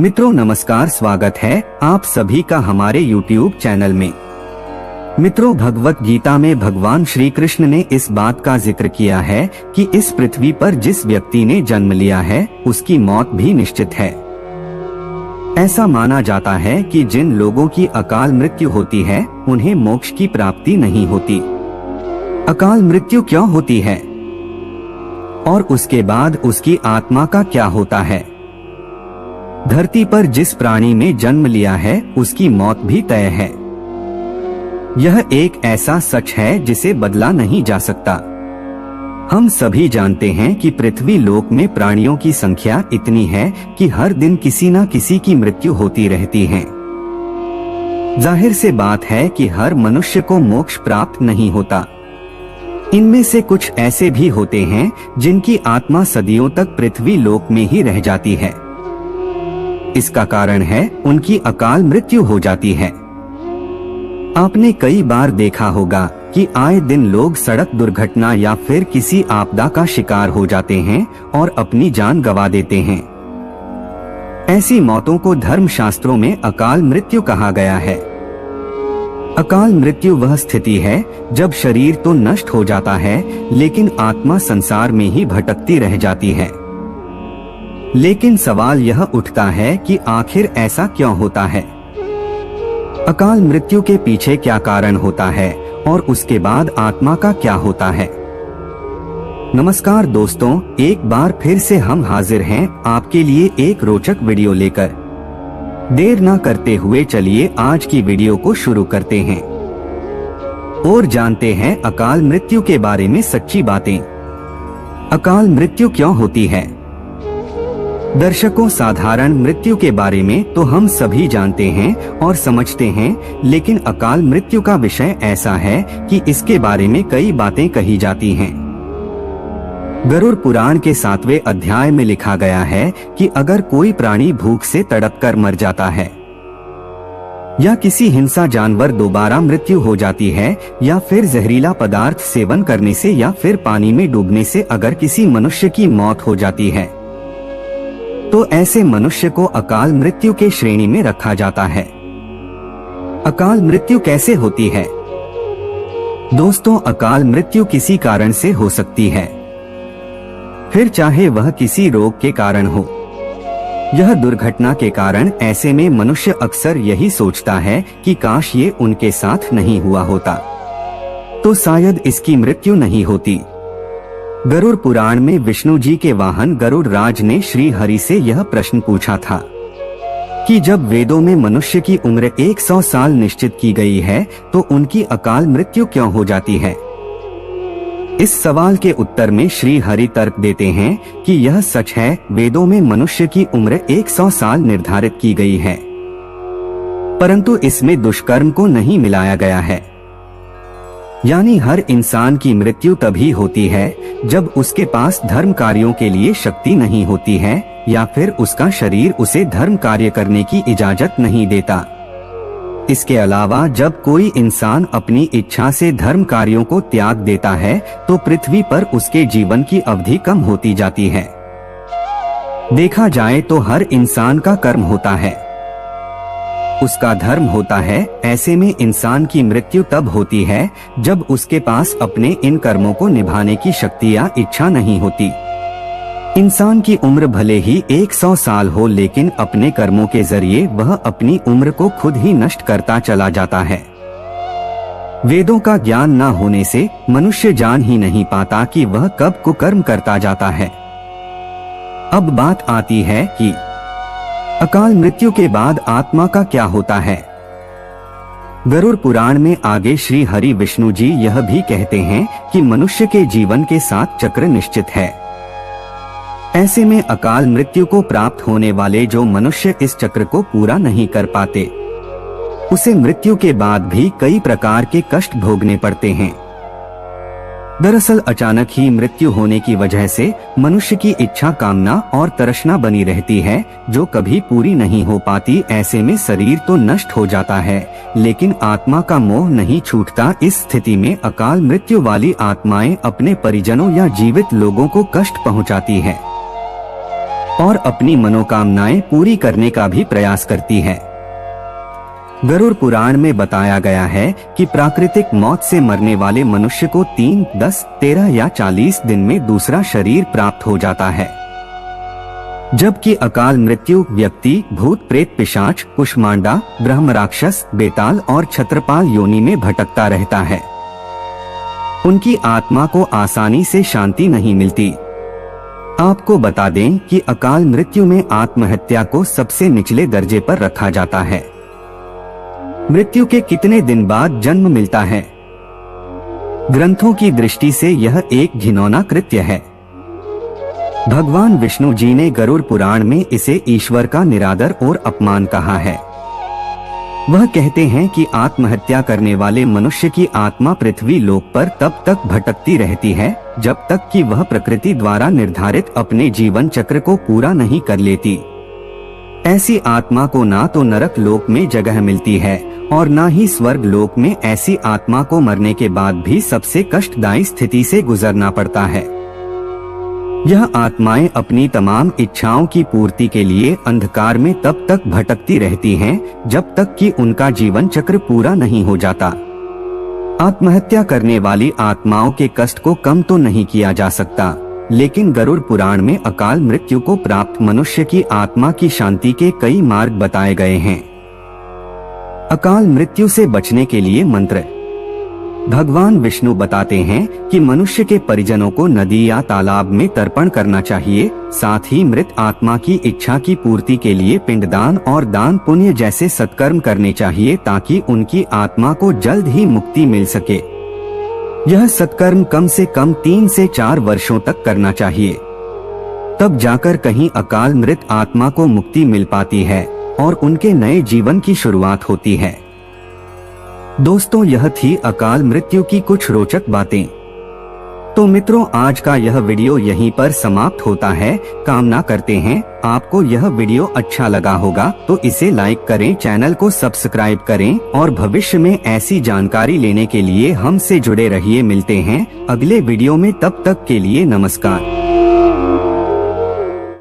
मित्रों नमस्कार, स्वागत है आप सभी का हमारे YouTube चैनल में। मित्रों, भगवत गीता में भगवान श्री कृष्ण ने इस बात का जिक्र किया है कि इस पृथ्वी पर जिस व्यक्ति ने जन्म लिया है उसकी मौत भी निश्चित है। ऐसा माना जाता है कि जिन लोगों की अकाल मृत्यु होती है उन्हें मोक्ष की प्राप्ति नहीं होती। अकाल मृत्यु क्यों होती है और उसके बाद उसकी आत्मा का क्या होता है? धरती पर जिस प्राणी में जन्म लिया है उसकी मौत भी तय है। यह एक ऐसा सच है जिसे बदला नहीं जा सकता। हम सभी जानते हैं कि पृथ्वी लोक में प्राणियों की संख्या इतनी है कि हर दिन किसी न किसी की मृत्यु होती रहती है। जाहिर से बात है कि हर मनुष्य को मोक्ष प्राप्त नहीं होता। इनमें से कुछ ऐसे भी होते हैं जिनकी आत्मा सदियों तक पृथ्वी लोक में ही रह जाती है। इसका कारण है उनकी अकाल मृत्यु हो जाती है। आपने कई बार देखा होगा कि आए दिन लोग सड़क दुर्घटना या फिर किसी आपदा का शिकार हो जाते हैं और अपनी जान गंवा देते हैं। ऐसी मौतों को धर्मशास्त्रों में अकाल मृत्यु कहा गया है। अकाल मृत्यु वह स्थिति है जब शरीर तो नष्ट हो जाता है लेकिन आत्मा संसार में ही भटकती रह जाती है। लेकिन सवाल यह उठता है कि आखिर ऐसा क्यों होता है? अकाल मृत्यु के पीछे क्या कारण होता है और उसके बाद आत्मा का क्या होता है? नमस्कार दोस्तों, एक बार फिर से हम हाजिर हैं आपके लिए एक रोचक वीडियो लेकर। देर ना करते हुए चलिए आज की वीडियो को शुरू करते हैं और जानते हैं अकाल मृत्यु के बारे में सच्ची बातें। अकाल मृत्यु क्यों होती है? दर्शकों, साधारण मृत्यु के बारे में तो हम सभी जानते हैं और समझते हैं, लेकिन अकाल मृत्यु का विषय ऐसा है कि इसके बारे में कई बातें कही जाती हैं। गरुड़ पुराण के 7वें अध्याय में लिखा गया है कि अगर कोई प्राणी भूख से तड़प कर मर जाता है या किसी हिंसा जानवर दोबारा मृत्यु हो जाती है या फिर जहरीला पदार्थ सेवन करने से या फिर पानी में डूबने से अगर किसी मनुष्य की मौत हो जाती है तो ऐसे मनुष्य को अकाल मृत्यु के श्रेणी में रखा जाता है। अकाल मृत्यु कैसे होती है? दोस्तों, अकाल मृत्यु किसी कारण से हो सकती है, फिर चाहे वह किसी रोग के कारण हो, यह दुर्घटना के कारण। ऐसे में मनुष्य अक्सर यही सोचता है कि काश ये उनके साथ नहीं हुआ होता तो शायद इसकी मृत्यु नहीं होती। गरुड़ पुराण में विष्णु जी के वाहन गरुड़ राज ने श्री हरि से यह प्रश्न पूछा था कि जब वेदों में मनुष्य की उम्र 100 साल निश्चित की गई है तो उनकी अकाल मृत्यु क्यों हो जाती है? इस सवाल के उत्तर में श्री हरि तर्क देते हैं कि यह सच है, वेदों में मनुष्य की उम्र 100 साल निर्धारित की गई है, परंतु इसमें दुष्कर्म को नहीं मिलाया गया है। यानी हर इंसान की मृत्यु तभी होती है जब उसके पास धर्म कार्यों के लिए शक्ति नहीं होती है या फिर उसका शरीर उसे धर्म कार्य करने की इजाजत नहीं देता। इसके अलावा जब कोई इंसान अपनी इच्छा से धर्म कार्यों को त्याग देता है तो पृथ्वी पर उसके जीवन की अवधि कम होती जाती है। देखा जाए तो हर इंसान का कर्म होता है, उसका धर्म होता है। ऐसे में इंसान की मृत्यु तब होती है जब उसके पास अपने इन कर्मों को निभाने की शक्ति या इच्छा नहीं होती। इंसान की उम्र भले ही 100 साल हो, लेकिन अपने कर्मों के जरिए वह अपनी उम्र को खुद ही नष्ट करता चला जाता है। वेदों का ज्ञान न होने से मनुष्य जान ही नहीं पाता कि वह कब कुकर्म करता जाता है। अब बात आती है कि अकाल मृत्यु के बाद आत्मा का क्या होता है। गरुड़ पुराण में आगे श्री हरि विष्णु जी यह भी कहते हैं कि मनुष्य के जीवन के साथ चक्र निश्चित है। ऐसे में अकाल मृत्यु को प्राप्त होने वाले जो मनुष्य इस चक्र को पूरा नहीं कर पाते उसे मृत्यु के बाद भी कई प्रकार के कष्ट भोगने पड़ते हैं। दरअसल अचानक ही मृत्यु होने की वजह से मनुष्य की इच्छा, कामना और तृष्णा बनी रहती है जो कभी पूरी नहीं हो पाती। ऐसे में शरीर तो नष्ट हो जाता है लेकिन आत्मा का मोह नहीं छूटता। इस स्थिति में अकाल मृत्यु वाली आत्माएं अपने परिजनों या जीवित लोगों को कष्ट पहुंचाती है। और अपनी मनोकामनाएं पूरी करने का भी प्रयास करती है। गरुड़ पुराण में बताया गया है कि प्राकृतिक मौत से मरने वाले मनुष्य को 3, 10, 13 या 40 दिन में दूसरा शरीर प्राप्त हो जाता है, जबकि अकाल मृत्यु व्यक्ति भूत प्रेत पिशाच कुष्मांडा ब्रह्म राक्षस बेताल और छत्रपाल योनि में भटकता रहता है। उनकी आत्मा को आसानी से शांति नहीं मिलती। आपको बता दें कि अकाल मृत्यु में आत्महत्या को सबसे निचले दर्जे पर रखा जाता है। मृत्यु के कितने दिन बाद जन्म मिलता है? ग्रंथों की दृष्टि से यह एक घिनौना कृत्य है। भगवान विष्णु जी ने गरुड़ पुराण में इसे ईश्वर का निरादर और अपमान कहा है। वह कहते हैं कि आत्महत्या करने वाले मनुष्य की आत्मा पृथ्वी लोक पर तब तक भटकती रहती है जब तक कि वह प्रकृति द्वारा निर्धारित अपने जीवन चक्र को पूरा नहीं कर लेती। ऐसी आत्मा को ना तो नरक लोक में जगह मिलती है और ना ही स्वर्ग लोक में। ऐसी आत्मा को मरने के बाद भी सबसे कष्टदायी स्थिति से गुजरना पड़ता है। यह आत्माएं अपनी तमाम इच्छाओं की पूर्ति के लिए अंधकार में तब तक भटकती रहती हैं जब तक कि उनका जीवन चक्र पूरा नहीं हो जाता। आत्महत्या करने वाली आत्माओं के कष्ट को कम तो नहीं किया जा सकता, लेकिन गरुड़ पुराण में अकाल मृत्यु को प्राप्त मनुष्य की आत्मा की शांति के कई मार्ग बताए गए हैं। अकाल मृत्यु से बचने के लिए मंत्र। भगवान विष्णु बताते हैं कि मनुष्य के परिजनों को नदी या तालाब में तर्पण करना चाहिए। साथ ही मृत आत्मा की इच्छा की पूर्ति के लिए पिंडदान और दान पुण्य जैसे सत्कर्म करने चाहिए ताकि उनकी आत्मा को जल्द ही मुक्ति मिल सके। यह सत्कर्म कम से कम 3 से 4 वर्षों तक करना चाहिए, तब जाकर कहीं अकाल मृत आत्मा को मुक्ति मिल पाती है और उनके नए जीवन की शुरुआत होती है। दोस्तों, यह थी अकाल मृत्यु की कुछ रोचक बातें। तो मित्रों, आज का यह वीडियो यहीं पर समाप्त होता है। कामना करते हैं आपको यह वीडियो अच्छा लगा होगा, तो इसे लाइक करें, चैनल को सब्सक्राइब करें और भविष्य में ऐसी जानकारी लेने के लिए हमसे जुड़े रहिए। मिलते हैं अगले वीडियो में, तब तक के लिए नमस्कार।